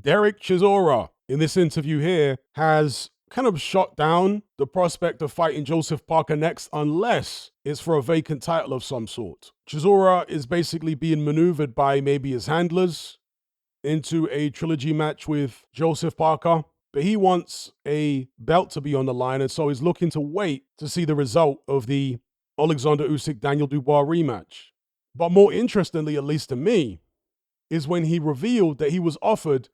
Derek Chisora, in this interview here, has kind of shot down the prospect of fighting Joseph Parker next unless it's for a vacant title of some sort. Chisora is basically being maneuvered by maybe his handlers into a trilogy match with Joseph Parker, but he wants a belt to be on the line, and so he's looking to wait to see the result of the Alexander Usyk-Daniel Dubois rematch. But more interestingly, at least to me, is when he revealed that he was offered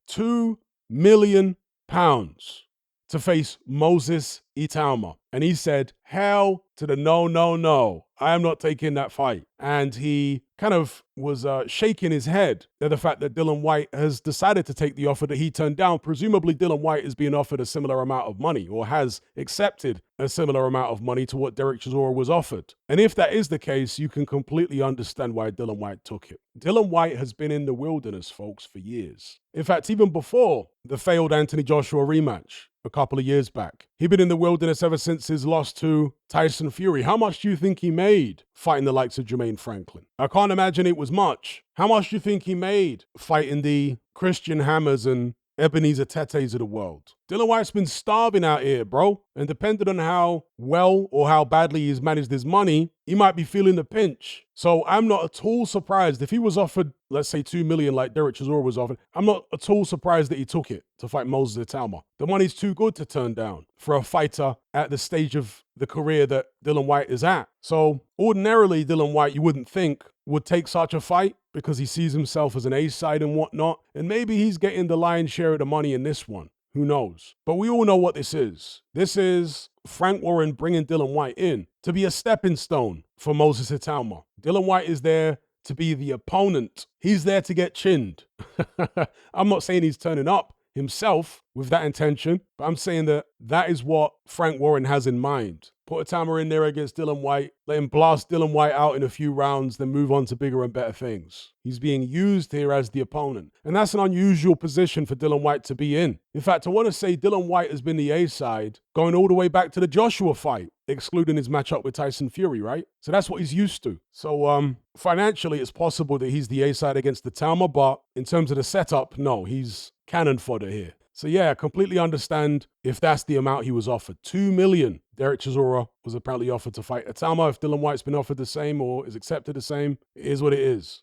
£2 million to face Moses Itauma. And he said, hell to the no, no, no. I am not taking that fight. And he kind of was shaking his head at the fact that Dillian Whyte has decided to take the offer that he turned down. Presumably, Dillian Whyte is being offered a similar amount of money or has accepted a similar amount of money to what Derek Chisora was offered. And if that is the case, you can completely understand why Dillian Whyte took it. Dillian Whyte has been in the wilderness, folks, for years. In fact, even before the failed Anthony Joshua rematch a couple of years back, he'd been in the wilderness ever since his loss to Tyson Fury. How much do you think he made fighting the likes of Jermaine Franklin? I can't imagine it was much. How much do you think he made fighting the Christian Hammers and Ebenezer Tetes of the world? Dillian Whyte's been starving out here, bro. And depending on how well or how badly he's managed his money, he might be feeling the pinch. So I'm not at all surprised if he was offered, let's say, $2 million like Derek Chisora was offered. I'm not at all surprised that he took it to fight Moses Itauma. The money's too good to turn down for a fighter at the stage of the career that Dillian Whyte is at. So ordinarily, Dillian Whyte, you wouldn't think, would take such a fight because he sees himself as an A-side and whatnot. And maybe he's getting the lion's share of the money in this one. Who knows? But we all know what this is. This is Frank Warren bringing Dillian Whyte in to be a stepping stone for Moses Itauma. Dillian Whyte is there to be the opponent. He's there to get chinned. I'm not saying he's turning up himself with that intention, but I'm saying that that is what Frank Warren has in mind. Put Itauma in there against Dillian Whyte, let him blast Dillian Whyte out in a few rounds, then move on to bigger and better things. He's being used here as the opponent. And that's an unusual position for Dillian Whyte to be in. In fact, I want to say Dillian Whyte has been the A-side going all the way back to the Joshua fight, excluding his matchup with Tyson Fury, right? So that's what he's used to. So financially, it's possible that he's the A-side against Itauma, but in terms of the setup, no, he's cannon fodder here. So yeah, I completely understand if that's the amount he was offered. $2 million. Derek Chisora was apparently offered to fight Itauma. If Dillian Whyte's been offered the same or is accepted the same, it is what it is.